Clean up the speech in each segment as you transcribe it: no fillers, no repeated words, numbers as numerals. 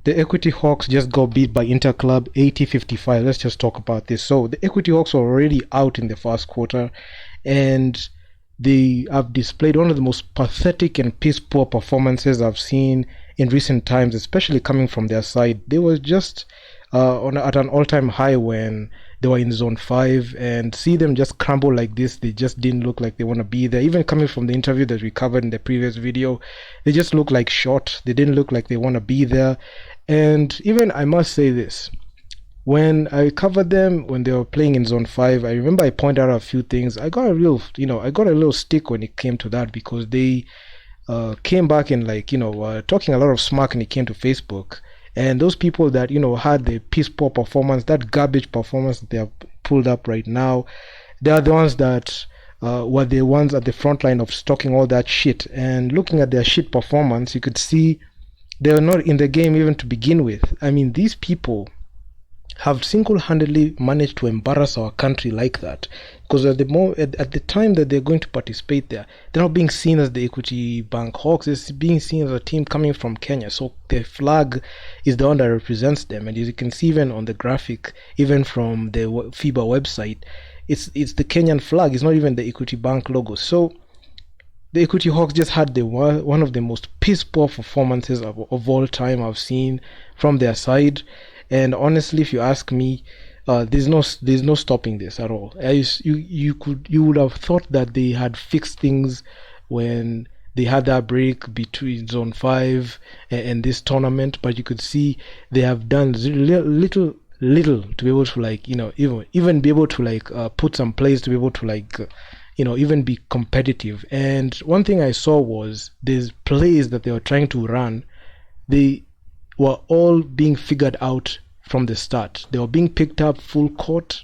The Equity Hawks just got beat by Interclube 80-55. Let's just talk about this. So the Equity Hawks were already out in the first quarter, and they have displayed one of the most pathetic and piss poor performances I've seen in recent times, especially coming from their side. They were just at an all-time high when they were in zone 5, and see them just crumble like this. They just didn't look like they want to be there. Even coming from the interview that we covered in the previous video, they just look like shot. They didn't look like they want to be there. And even I must say this, when I covered them when they were playing in zone 5, I remember I pointed out a few things. I got a little stick when it came to that, because they came back and talking a lot of smack when it came to Facebook. And those people that had the piss poor performance, that garbage performance that they have pulled up right now, they are the ones that were the ones at the front line of stocking all that shit. And looking at their shit performance, you could see they were not in the game even to begin with. I mean, these people have single-handedly managed to embarrass our country like that, because at the time that they're going to participate there, they're not being seen as the Equity Bank Hawks. It's being seen as a team coming from Kenya, so the flag is the one that represents them. And as you can see even on the graphic, even from the FIBA website, it's the Kenyan flag. It's not even the Equity Bank logo. So the Equity Hawks just had one of the most piss poor performances of all time I've seen from their side. And honestly, if you ask me, there's no stopping this at all. You would have thought that they had fixed things when they had that break between zone 5 and this tournament, but you could see they have done little to be able to even be able to put some plays to be able to even be competitive. And one thing I saw was these plays that they were trying to run, they were all being figured out from the start. They were being picked up full court.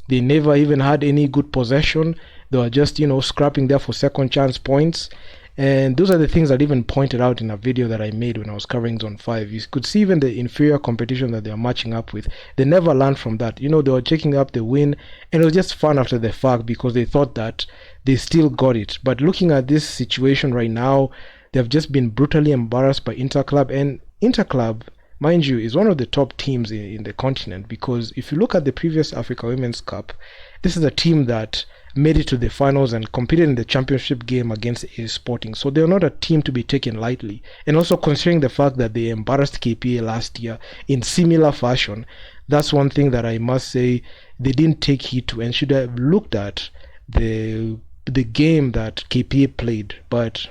They never even had any good possession. They were just scrapping there for second chance points. And those are the things that even pointed out in a video that I made when I was covering zone 5. You could see even the inferior competition that they are matching up with. They never learned from that. They were checking up the win, and it was just fun after the fact because they thought that they still got it. But looking at this situation right now, they've just been brutally embarrassed by Interclube. And Interclube, mind you, is one of the top teams in the continent, because if you look at the previous Africa Women's Cup, this is a team that made it to the finals and competed in the championship game against AS Sporting. So they're not a team to be taken lightly. And also considering the fact that they embarrassed KPA last year in similar fashion, that's one thing that I must say they didn't take heed to and should have looked at the game that KPA played. But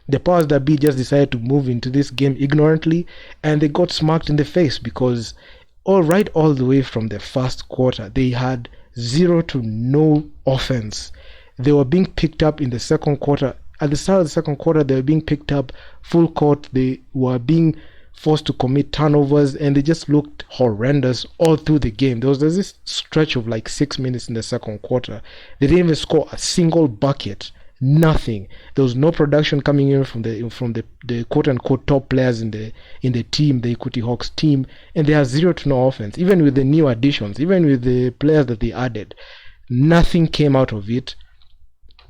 the powers that be just decided to move into this game ignorantly, and they got smacked in the face, because all the way from the first quarter, they had zero to no offense. They were being picked up in the second quarter. At the start of the second quarter, they were being picked up full court. They were being forced to commit turnovers, and they just looked horrendous all through the game. There's this stretch of 6 minutes in the second quarter. They didn't even score a single bucket. Nothing. There was no production coming in from the quote unquote top players in the team, the Equity Hawks team, and they had zero to no offense. Even with the new additions, even with the players that they added, nothing came out of it.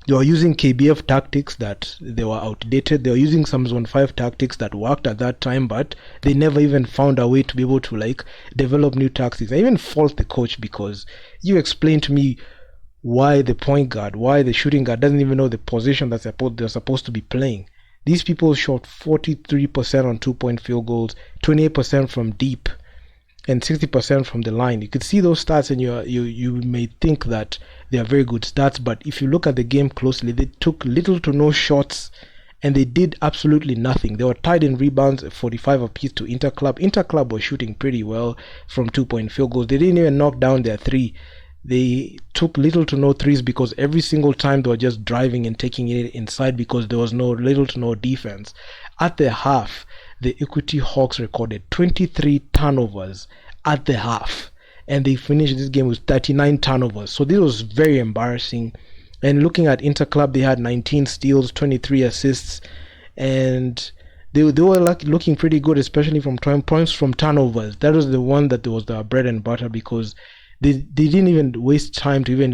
They were using KBF tactics that they were outdated. They were using some zone 5 tactics that worked at that time, but they never even found a way to be able to develop new tactics. I even fault the coach, because you explained to me why the point guard, why the shooting guard doesn't even know the position that they're supposed to be playing. These people shot 43% on 2-point field goals, 28% from deep, and 60% from the line. You could see those stats, and you may think that they are very good stats, but if you look at the game closely, they took little to no shots, and they did absolutely nothing. They were tied in rebounds, 45 apiece to Interclube. Interclube was shooting pretty well from 2-point field goals. They didn't even knock down their 3. They took little to no threes, because every single time they were just driving and taking it inside, because there was little to no defense. At the half, the Equity Hawks recorded 23 turnovers at the half, and they finished this game with 39 turnovers. So this was very embarrassing. And looking at Interclube, they had 19 steals, 23 assists, and they were looking pretty good, especially from points from turnovers. That was the one that was their bread and butter, because they didn't even waste time to even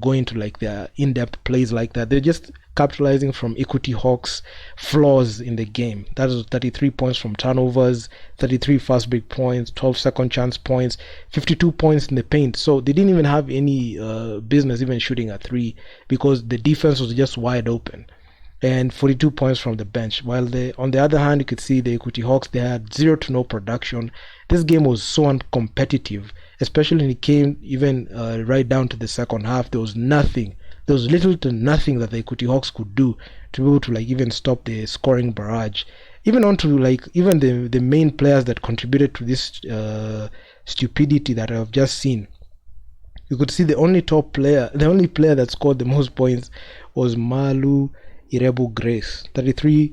go into their in-depth plays like that. They just capitalizing from Equity Hawks' flaws in the game. That was 33 points from turnovers, 33 fast break points, 12 second chance points, 52 points in the paint. So they didn't even have any business even shooting a three because the defense was just wide open. And 42 points from the bench. While on the other hand, you could see the Equity Hawks, they had 0 to no production. This game was so uncompetitive, especially when it came even right down to the second half. There was nothing. There was little to nothing that the Equity Hawks could do to be able to even stop the scoring barrage. Even on to even the main players that contributed to this stupidity that I've just seen. You could see the only player that scored the most points was Malu Irebu Grace. 33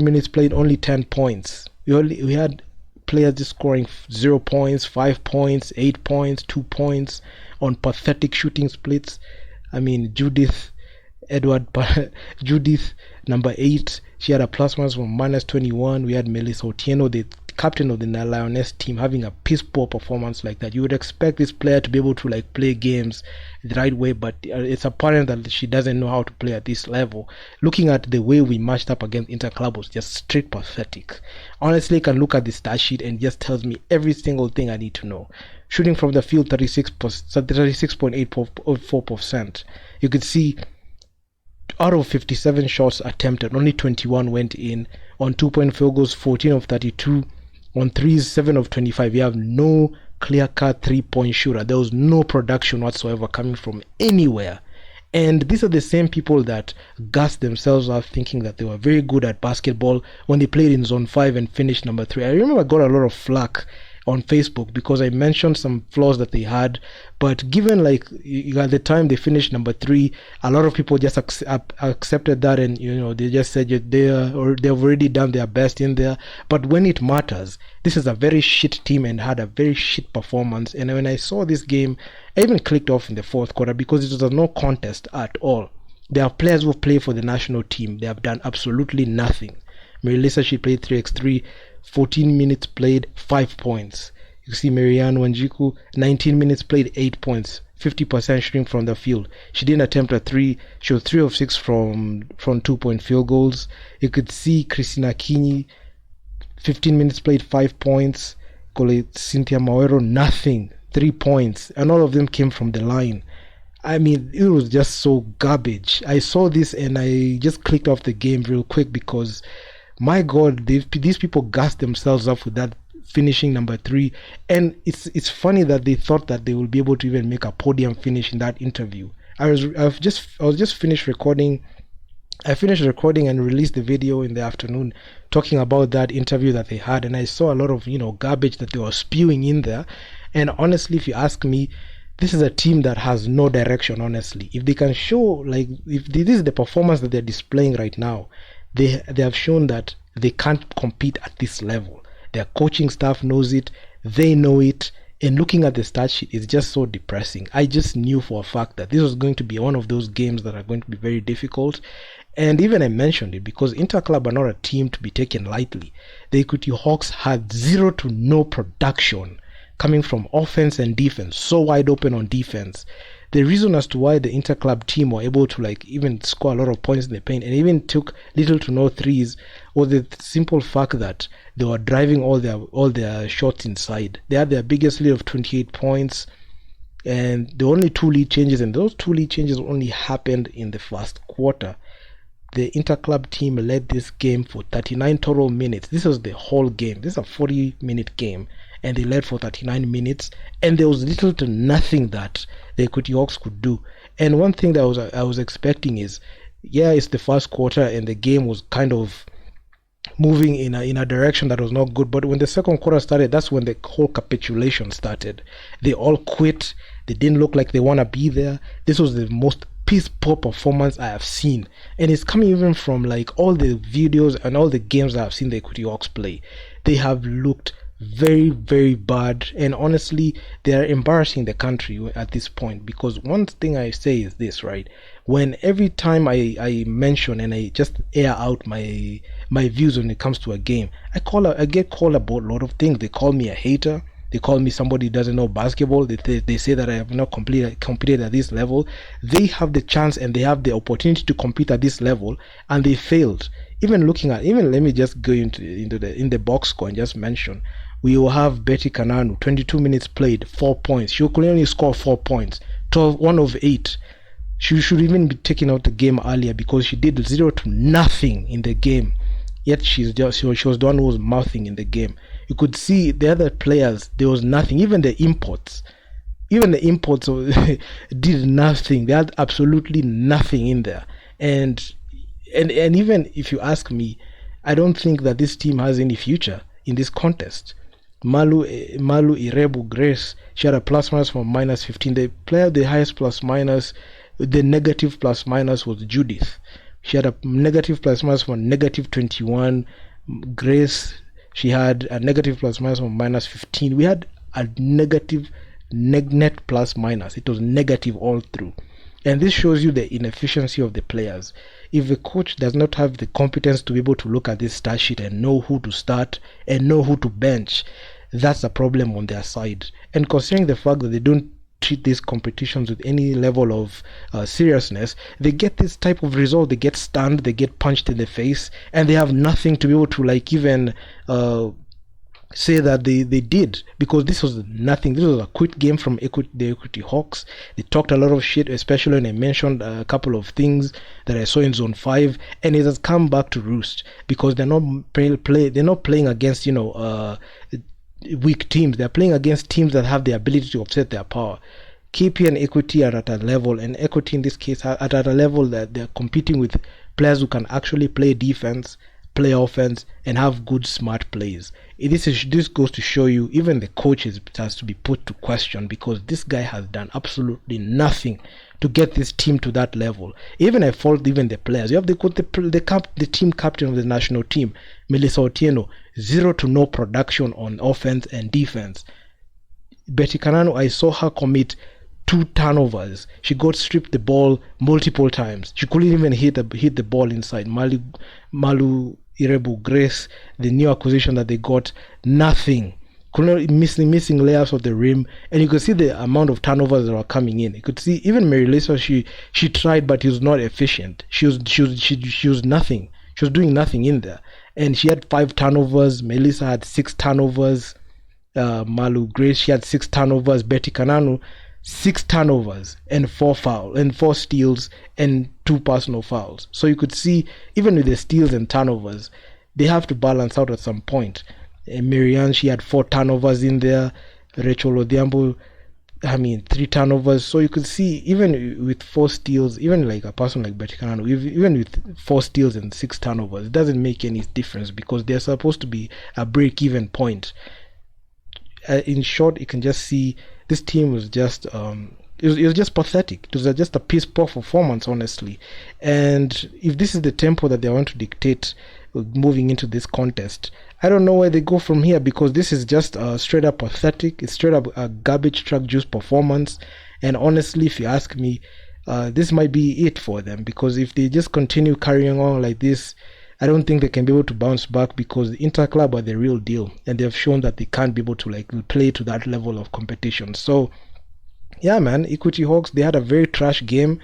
minutes played, only 10 points. We had players just scoring 0 points, 5 points, 8 points, 2 points on pathetic shooting splits. I mean, Judith, number 8, she had a plus minus from -21. We had Melissa Otieno, the captain of the Lioness team, having a piss poor performance like that. You would expect this player to be able to play games the right way, but it's apparent that she doesn't know how to play at this level. Looking at the way we matched up against Interclube was just straight pathetic. Honestly, I can look at the stat sheet and it just tells me every single thing I need to know. Shooting from the field 36.84%. You could see out of 57 shots attempted, only 21 went in. On 2-point field goals, 14 of 32. On threes, 7 of 25. You have no clear-cut 3-point shooter. There was no production whatsoever coming from anywhere. And these are the same people that gassed themselves up thinking that they were very good at basketball when they played in Zone 5 and finished number 3. I remember I got a lot of flack on Facebook because I mentioned some flaws that they had, but given at the time they finished number 3, a lot of people just accepted that, and they just said they've already done their best in there. But when it matters, this is a very shit team and had a very shit performance. And when I saw this game, I even clicked off in the fourth quarter because it was a no contest at all. There are players who play for the national team. They have done absolutely nothing. Melissa, she played 3x3, 14 minutes played, 5 points. You see Marianne Wanjiku, 19 minutes played, 8 points, 50% shooting from the field. She didn't attempt a 3. She was 3 of 6 from 2-point field goals. You could see Christina Kini, 15 minutes played, 5 points. Cynthia Mawero, nothing, 3 points. And all of them came from the line. I mean, it was just so garbage. I saw this and I just clicked off the game real quick because my God, these people gassed themselves up with that finishing number 3, and it's funny that they thought that they will be able to even make a podium finish in that interview. I was just finished recording. I finished recording and released the video in the afternoon talking about that interview that they had, and I saw a lot of garbage that they were spewing in there. And honestly, if you ask me, this is a team that has no direction. Honestly, if they can show if this is the performance that they're displaying right now, they have shown that they can't compete at this level. Their coaching staff knows it, they know it, and looking at the stat sheet is just so depressing. I just knew for a fact that this was going to be one of those games that are going to be very difficult. And even I mentioned it because Interclube are not a team to be taken lightly. The Equity Hawks had 0 to no production coming from offense and defense, so wide open on defense. The reason as to why the Interclube team were able to even score a lot of points in the paint and even took little to no threes was the simple fact that they were driving all their shots inside. They had their biggest lead of 28 points, and the only 2 lead changes, and those 2 lead changes only happened in the first quarter. The Interclube team led this game for 39 total minutes. This was the whole game. This is a 40-minute game, and they led for 39 minutes, and there was little to nothing that the Equity Hawks could do. And one thing that I was expecting is, it's the first quarter and the game was kind of moving in a direction that was not good, but when the second quarter started, that's when the whole capitulation started. They all quit. They didn't look like they want to be there. This was the most piss poor performance I have seen, and it's coming even from all the videos and all the games that I've seen the Equity Hawks play. They have looked very, very bad, and honestly, they are embarrassing the country at this point. Because one thing I say is this, right? When every time I mention and I just air out my views when it comes to a game, I get called about a lot of things. They call me a hater. They call me somebody who doesn't know basketball. They say that I have not competed at this level. They have the chance and they have the opportunity to compete at this level, and they failed. Let me just go into the box score and just mention. We will have Betty Kananu, 22 minutes played, 4 points. She could only score 4 points, 1 of 8. She should even be taken out the game earlier because she did 0 to nothing in the game. Yet she was the one who was mouthing in the game. You could see the other players, there was nothing. Even the imports did nothing. They had absolutely nothing in there. And even if you ask me, I don't think that this team has any future in this contest. Malu Irebu Grace, she had a plus minus from minus 15. The player with the highest plus minus, the negative plus minus, was Judith. She had a negative plus minus from negative 21. Grace, she had a negative plus minus from minus 15. We had a negative net plus minus. It was negative all through. And this shows you the inefficiency of the players. If the coach does not have the competence to be able to look at this stat sheet and know who to start and know who to bench, that's a problem on their side. And considering the fact that they don't treat these competitions with any level of seriousness, they get this type of result. They get stunned, they get punched in the face, and they have nothing to be able to even say that they did, because this was nothing. This was a quick game from the Equity Hawks. They talked a lot of shit, especially when I mentioned a couple of things that I saw in Zone 5, and it has come back to roost because they're not playing against weak teams. They're playing against teams that have the ability to offset their power. KP and Equity are at a level, and Equity in this case are at a level that they're competing with players who can actually play defense, play offense, and have good smart plays. This goes to show you even the coaches has to be put to question, because this guy has done absolutely nothing to get this team to that level. Even I fault even the players. You have the team captain of the national team, Melissa Otieno, 0 to no production on offense and defense. Betty Kananu, I saw her commit 2 turnovers. She got stripped the ball multiple times. She couldn't even hit the ball inside. Malu Irebu Grace, the new acquisition that they got, nothing. Missing layups of the rim, and you could see the amount of turnovers that were coming in. You could see even Mary Lisa, she tried, but she was not efficient. She was nothing. She was doing nothing in there, and she had 5 turnovers. Melissa had 6 turnovers. Malu Grace, she had 6 turnovers. Betty Kananu, 6 turnovers and 4 steals and 2 personal fouls. So you could see even with the steals and turnovers, they have to balance out at some point. Marianne, she had 4 turnovers in there. Rachel Odhiambo, 3 turnovers. So you could see even with 4 steals, even like a person like Betty Kananu, even with 4 steals and 6 turnovers, it doesn't make any difference because they're supposed to be a break-even point. In short, you can just see this team was just it was just pathetic. It was just a piss poor performance, honestly. And if this is the tempo that they want to dictate moving into this contest, I don't know where they go from here, because this is just straight up pathetic. It's straight up a garbage truck juice performance. And honestly, if you ask me, this might be it for them, because if they just continue carrying on like this, I don't think they can be able to bounce back, because the Interclube are the real deal, and they've shown that they can't be able to play to that level of competition. So yeah, man, Equity Hawks, they had a very trash game.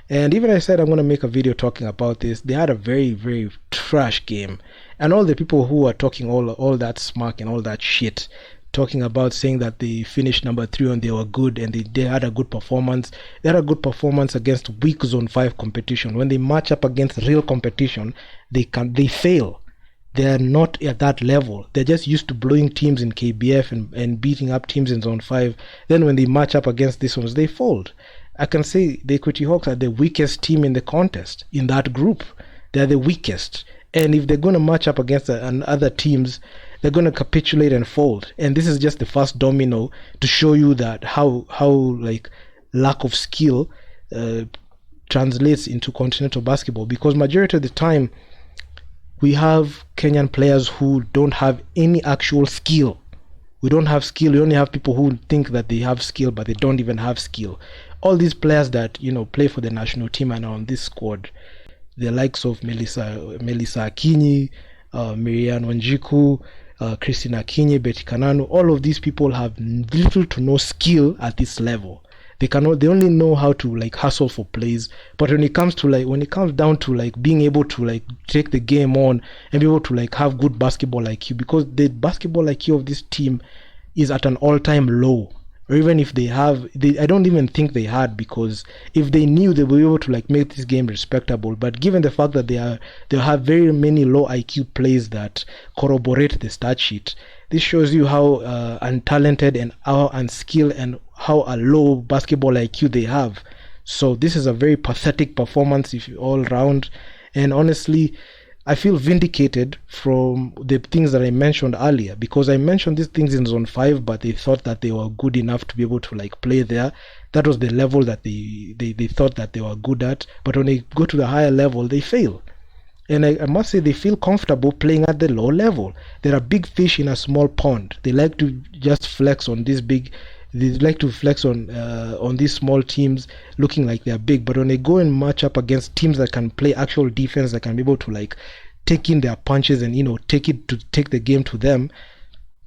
And even I said I'm going to make a video talking about this. They had a very, very trash game. And all the people who are talking all that smack and all that shit, talking about saying that they finished number 3 and they were good and they had a good performance. They had a good performance against weak Zone 5 competition. When they match up against real competition, they fail. They are not at that level. They're just used to blowing teams in KBF and beating up teams in Zone 5. Then when they match up against these ones, they fold. I can say the Equity Hawks are the weakest team in the contest, in that group. They're the weakest. And if they're going to match up against other teams, they're going to capitulate and fold. And this is just the first domino to show you that how lack of skill translates into continental basketball. Because majority of the time, we have Kenyan players who don't have any actual skill. We don't have skill. We only have people who think that they have skill, but they don't even have skill. All these players that play for the national team and are on this squad, the likes of Melissa Akinyi, Marianne Wanjiku, Christina Akinyi, Betty Kananu, all of these people have little to no skill at this level. They only know how to like hustle for plays. But when it comes down to like being able to like take the game on and be able to like have good basketball IQ, because the basketball IQ of this team is at an all-time low. Or even if I don't even think they had, because if they knew, they were able to like make this game respectable. But given the fact that they have very many low IQ plays that corroborate the stat sheet, this shows you how untalented and how unskilled and how a low basketball IQ they have. So this is a very pathetic performance if all round. And honestly, I feel vindicated from the things that I mentioned earlier, because I mentioned these things in zone 5, but they thought that they were good enough to be able to like play there. That was the level that they thought that they were good at. But when they go to the higher level, they fail. And I must say, they feel comfortable playing at the low level. There are big fish in a small pond. They like to just flex on these big. They like to flex on these small teams, looking like they're big. But when they go and match up against teams that can play actual defense, that can be able to like take in their punches and take the game to them,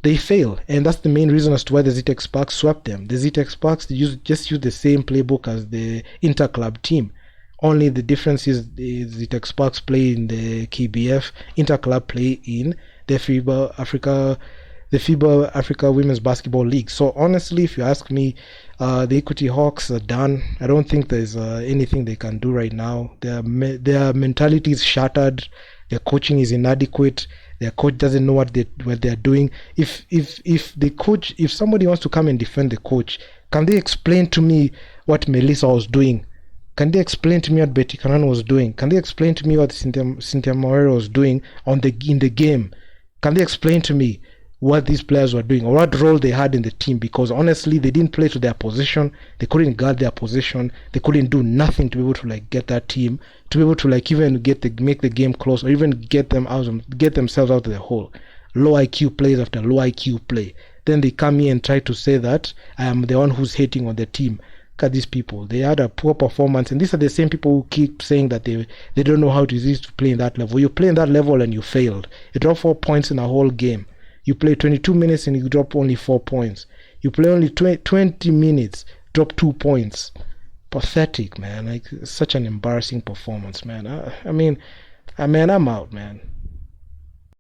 they fail. And that's the main reason as to why the ZTEC Sparks swept them. The ZTEC Sparks just use the same playbook as the Interclube team. Only the difference is the ZTEC Sparks play in the KBF, Interclube play in the FIBA Africa Women's Basketball League. So honestly, if you ask me, the Equity Hawks are done. I don't think there's anything they can do right now. Their mentality is shattered. Their coaching is inadequate. Their coach doesn't know what they're doing. If somebody wants to come and defend the coach, can they explain to me what Melissa was doing? Can they explain to me what Betty Kananu was doing? Can they explain to me what Cynthia Moreira was doing in the game? Can they explain to me what these players were doing or what role they had in the team? Because honestly, they didn't play to their position. They couldn't guard their position. They couldn't do nothing to be able to like get that team to be able to like even make the game close, or even get themselves out of the hole. Low IQ plays after low IQ play. Then they come here and try to say that I am the one who's hating on the team. Look at these people. They had a poor performance, and these are the same people who keep saying that they don't know how it is to play in that level. You play in that level and you failed. You drop 4 points in a whole game. You play 22 minutes and you drop only 4 points. You play only 20 minutes, drop 2 points. Pathetic, man. Like, such an embarrassing performance, man. I mean, I'm out, man.